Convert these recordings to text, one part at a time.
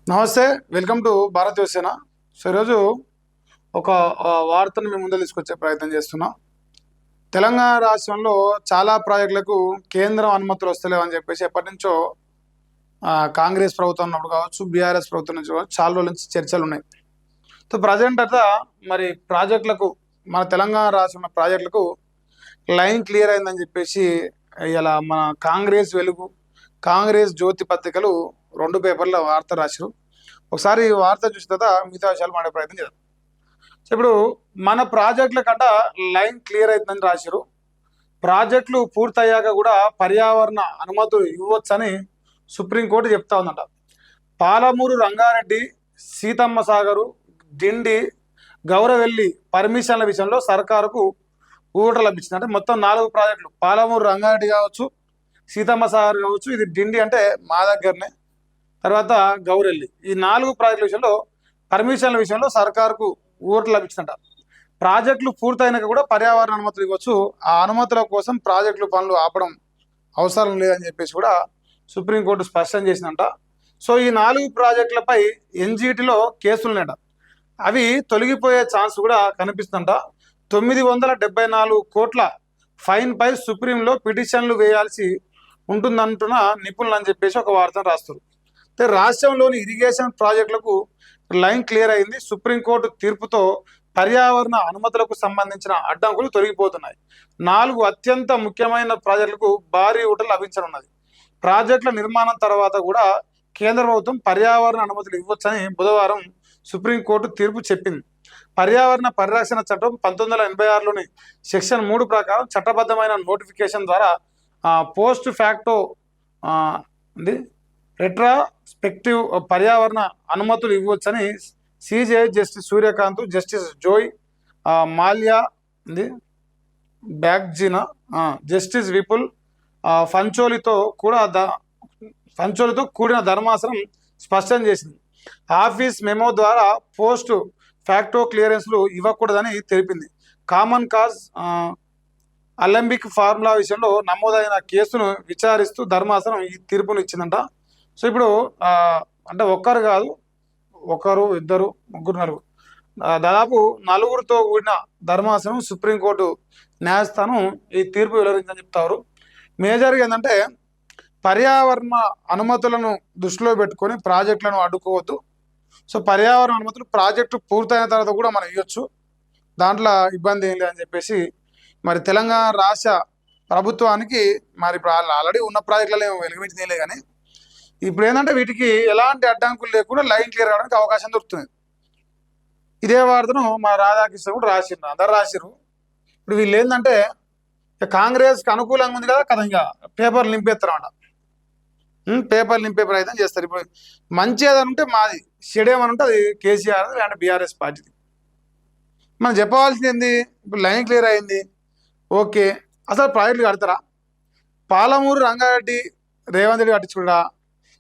నమస్తే. Welcome to Bharat Yuvasena. So ఈరోజు ఒక వార్తను మేము ముందు తీసుకొచ్చే ప్రయత్నం చేస్తున్నాం. తెలంగాణ రాష్ట్రంలో చాలా ప్రాజెక్టులకు కేంద్రం అనుమతులు వస్తలేవని చెప్పేసి ఎప్పటి నుంచో కాంగ్రెస్ ప్రభుత్వం ఉన్నప్పుడు కావచ్చు, బీఆర్ఎస్ ప్రభుత్వం నుంచి కావచ్చు, చాలా రోజుల నుంచి చర్చలు ఉన్నాయి. సో ప్రజెంట్ అట్లా మరి ప్రాజెక్టులకు మన తెలంగాణ రాష్ట్రంలో ప్రాజెక్టులకు లైన్ క్లియర్ అయిందని చెప్పేసి ఇలా మన కాంగ్రెస్ వెలుగు, కాంగ్రెస్ జ్యోతి పత్రికలు 2 పేపర్ల వార్త రాశారు. ఒకసారి ఈ వార్త చూసిన తర్వాత మిగతా విషయాలు మాట్లాడే ప్రయత్నం చేద్దాం. సో ఇప్పుడు మన ప్రాజెక్టుల కంట లైన్ క్లియర్ అవుతుందని రాశారు. ప్రాజెక్టులు పూర్తయ్యాక కూడా పర్యావరణ అనుమతులు ఇవ్వచ్చని సుప్రీంకోర్టు చెప్తా ఉందంట. పాలమూరు రంగారెడ్డి, సీతమ్మ సాగరు, డిండి, గౌరవెల్లి పర్మిషన్ల విషయంలో సర్కారుకు ఊరట లభించింది. అంటే మొత్తం 4 ప్రాజెక్టులు, పాలమూరు రంగారెడ్డి కావచ్చు, సీతమ్మ సాగర్ కావచ్చు, ఇది డిండి అంటే మా దగ్గరనే, తర్వాత గౌరెల్లి, ఈ 4 ప్రాజెక్టుల విషయంలో పర్మిషన్ల విషయంలో సర్కారుకు ఊరట లభించిందంట. ప్రాజెక్టులు పూర్తయినాక కూడా పర్యావరణ అనుమతులు ఇవ్వచ్చు. ఆ అనుమతుల కోసం ప్రాజెక్టులు పనులు ఆపడం అవసరం లేదని చెప్పేసి కూడా సుప్రీంకోర్టు స్పష్టం చేసిందంట. సో ఈ 4 ప్రాజెక్టులపై ఎన్జీటీలో కేసులున్నాయంట. అవి తొలగిపోయే ఛాన్స్ కూడా కనిపిస్తుందంట. 974 కోట్ల ఫైన్ పై సుప్రీంలో పిటిషన్లు వేయాల్సి ఉంటుందంటున్న నిపుణులు అని చెప్పేసి ఒక వార్తను రాస్తారు. రాష్ట్రంలోని ఇరిగేషన్ ప్రాజెక్టులకు లైన్ క్లియర్ అయింది. సుప్రీంకోర్టు తీర్పుతో పర్యావరణ అనుమతులకు సంబంధించిన అడ్డంకులు తొలగిపోతున్నాయి. 4 అత్యంత ముఖ్యమైన ప్రాజెక్టులకు భారీ ఊట లభించనున్నది. ప్రాజెక్టుల నిర్మాణం తర్వాత కూడా కేంద్ర ప్రభుత్వం పర్యావరణ అనుమతులు ఇవ్వచ్చని బుధవారం సుప్రీంకోర్టు తీర్పు చెప్పింది. పర్యావరణ పరిరక్షణ చట్టం 1986లోని సెక్షన్ 3 ప్రకారం చట్టబద్ధమైన నోటిఫికేషన్ ద్వారా పోస్ట్ ఫ్యాక్టో రెట్రాస్పెక్టివ్ పర్యావరణ అనుమతులు ఇవ్వచ్చని CJ justice Suryakant, justice Joymalya, బ్యాగ్జినా, జస్టిస్ విపుల్ ఫంచోలితో కూడిన ధర్మాసనం స్పష్టం చేసింది. ఆఫీస్ మెమో ద్వారా పోస్ట్ ఫ్యాక్టో క్లియరెన్స్లు ఇవ్వకూడదని తెలిపింది. కామన్ కాజ్ అలెంబిక్ ఫార్ములా విషయంలో నమోదైన కేసును విచారిస్తూ ధర్మాసనం ఈ తీర్పును ఇచ్చిందంట. సో ఇప్పుడు అంటే ఒక్కరు కాదు, ఒకరు, ఇద్దరు, ముగ్గురు, నలుగురు, దాదాపు 4తో కూడిన ధర్మాసనం సుప్రీంకోర్టు న్యాయస్థానం ఈ తీర్పు వెలువరించని చెప్తారు. మేజర్గా ఏంటంటే పర్యావరణ అనుమతులను దృష్టిలో పెట్టుకొని ప్రాజెక్టులను అడ్డుకోవద్దు. సో పర్యావరణ అనుమతులు ప్రాజెక్టు పూర్తయిన తర్వాత కూడా మనం ఇవ్వచ్చు, దాంట్లో ఇబ్బంది ఏం లేదని చెప్పేసి మరి తెలంగాణ రాష్ట్ర ప్రభుత్వానికి మరి ఆల్రెడీ ఉన్న ప్రాజెక్టులలో వెలుగుమించిందే కానీ ఇప్పుడు ఏంటంటే వీటికి ఎలాంటి అడ్డంకులు లేకుండా లైన్ క్లియర్ అవడానికి అవకాశం దొరుకుతుంది. ఇదే వార్తను మా రాధాకృష్ణ కూడా రాసిరు, అందరు రాసిరు. ఇప్పుడు వీళ్ళు ఏంటంటే కాంగ్రెస్కి అనుకూలంగా ఉంది కదా ఇంకా పేపర్లు నింపేస్తారన్నమాట. పేపర్లు నింపే ప్రయత్నం చేస్తారు. ఇప్పుడు మంచి ఏదని ఉంటే మాది, చెడు ఏమని ఉంటే అది కేసీఆర్ లేదంటే బీఆర్ఎస్ పార్టీది. మనం చెప్పవలసింది ఏంది, ఇప్పుడు లైన్ క్లియర్ అయింది, ఓకే. అసలు ప్రాజెక్టులు కడతారా? పాలమూరు రంగారెడ్డి రేవంత్ రెడ్డి కట్టించుకుడా,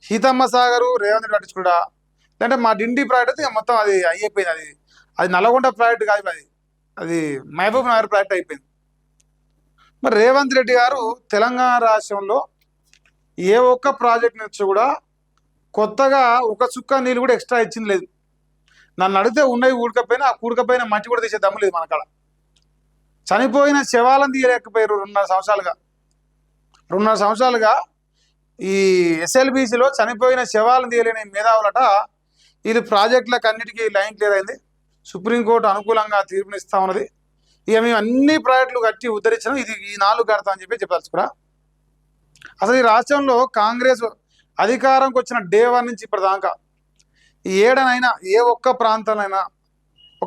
సీతమ్మ సాగరు రేవంత్ రెడ్డి కట్టించుకుడా, లేదంటే మా డిండి ప్రాజెక్ట్ అయితే మొత్తం అది అయిపోయింది. అది నల్గొండ ప్రాజెక్ట్ కాదు, అది మహబూబ్ నగర్ ప్రాజెక్ట్ అయిపోయింది. మరి రేవంత్ రెడ్డి గారు తెలంగాణ రాష్ట్రంలో ఏ ఒక్క ప్రాజెక్ట్ నుంచి కూడా కొత్తగా ఒక చుక్క నీళ్ళు కూడా ఎక్స్ట్రా ఇచ్చింది లేదు. నన్ను అడిగితే ఉన్నాయి ఊడకపోయినా, ఆ కూడకపోయినా మంచి కూడా తీసే దమ్ము లేదు మన కాడ. చనిపోయిన శవాలను తీయలేకపోయారు 2.5 సంవత్సరాలుగా ఈ ఎస్ఎల్బీసీలో చనిపోయిన శవాలను తీయలేని మేధావులట ఇది ప్రాజెక్టులకు అన్నిటికీ లైన్ క్లియర్ అయింది. సుప్రీంకోర్టు అనుకూలంగా తీర్పునిస్తా ఉన్నది. ఇక మేము అన్ని ప్రాజెక్టులు కట్టి ఉద్ధరించాం, ఇది ఈ 4 కడతాం అని చెప్పి చెప్పదలుచుకురా. అసలు ఈ రాష్ట్రంలో కాంగ్రెస్ అధికారంకి వచ్చిన డే 1 నుంచి ఇప్పటిదాకా ఏడనైనా ఏ ఒక్క ప్రాంతంలో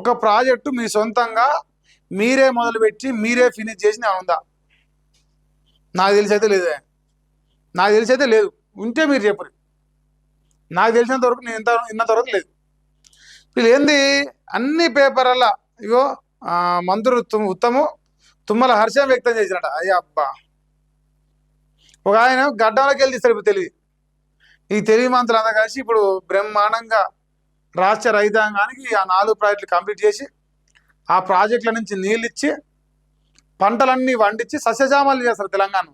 ఒక ప్రాజెక్టు మీ సొంతంగా మీరే మొదలుపెట్టి మీరే ఫినిష్ చేసిన ఉందా? నాకు తెలిసైతే లేదే, నాకు తెలిసైతే లేదు. ఉంటే మీరు చెప్పరు, నాకు తెలిసినంత వరకు నేను ఇన్నంత వరకు లేదు. వీళ్ళు ఏంది అన్ని పేపర్ల ఇగో మంత్రులు ఉత్తము తుమ్మల హర్షం వ్యక్తం చేసినట. అయ్యా అబ్బా, ఒక ఆయన గడ్డంలోకి వెళ్ళి తీస్తారు. ఇప్పుడు ఈ తెలివి మంత్రులు అంతా కలిసి ఇప్పుడు బ్రహ్మాండంగా రాష్ట్ర రైతాంగానికి ఆ 4 ప్రాజెక్టులు కంప్లీట్ చేసి ఆ ప్రాజెక్టుల నుంచి నీళ్ళు ఇచ్చి పంటలన్నీ వండించి సస్యశ్యామలు చేస్తారు తెలంగాణ.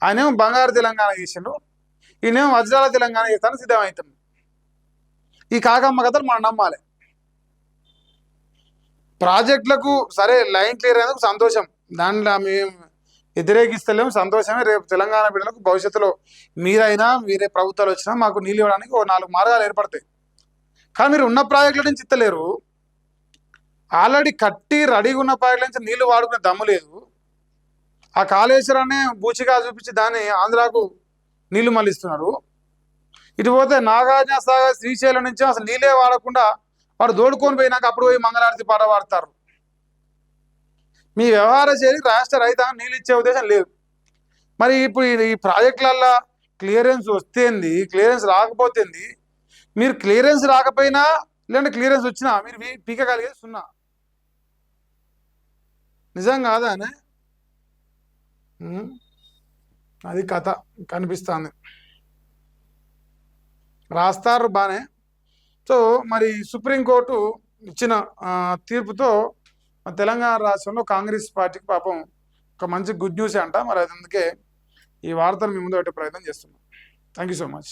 ఆయనేమో బంగారు తెలంగాణ చేసిండు, ఈయనేమో వజ్రాల తెలంగాణ చేస్తాను సిద్ధమవుతుంది. ఈ కాకమ్మ కథలు మనం నమ్మాలి. ప్రాజెక్టులకు సరే లైన్ క్లియర్ అయినందుకు సంతోషం, దాంట్లో మేము వ్యతిరేకిస్తలేము, సంతోషమే. రేపు తెలంగాణ బిడ్డలకు భవిష్యత్తులో మీరైనా మీరే ప్రభుత్వాలు వచ్చినా మాకు నీళ్ళు ఇవ్వడానికి ఓ 4 మార్గాలు ఏర్పడతాయి. కానీ మీరు ఉన్న ప్రాజెక్టుల నుంచి ఇస్తలేరు. ఆల్రెడీ కట్టి రెడీగా ఉన్న ప్రాజెక్టుల నుంచి నీళ్లు వాడుకునే దమ్ము లేదు. ఆ కాళేశ్వరాన్ని బూచిగా చూపించి దాన్ని ఆంధ్రాకు నీళ్లు మళ్ళిస్తున్నారు. ఇటు పోతే నాగార్జున సాగర్ శ్రీశైలం నుంచి అసలు నీళ్ళే వాడకుండా వాడు దోడుకొని పోయినాక అప్పుడు పోయి మంగళారతి పాట పాడతారు. మీ వ్యవహార శైలికి రాష్ట్ర రైతాంగం నీళ్ళు ఇచ్చే ఉద్దేశం లేదు. మరి ఇప్పుడు ఈ ప్రాజెక్టులల్లో క్లియరెన్స్ వస్తేంది, క్లియరెన్స్ రాకపోతేంది? మీరు క్లియరెన్స్ రాకపోయినా లేదంటే క్లియరెన్స్ వచ్చినా మీరు పీకగలిగేది 0. నిజం కాదానే? అది కథ కనిపిస్తుంది. రాస్తారు బానే. సో మరి సుప్రీంకోర్టు ఇచ్చిన తీర్పుతో తెలంగాణ రాష్ట్రంలో కాంగ్రెస్ పార్టీకి పాపం ఒక మంచి గుడ్ న్యూస్ అంట. మరి అందుకే ఈ వార్తను మీ ముందు పెట్టే ప్రయత్నం చేస్తున్నాం. Thank you so much.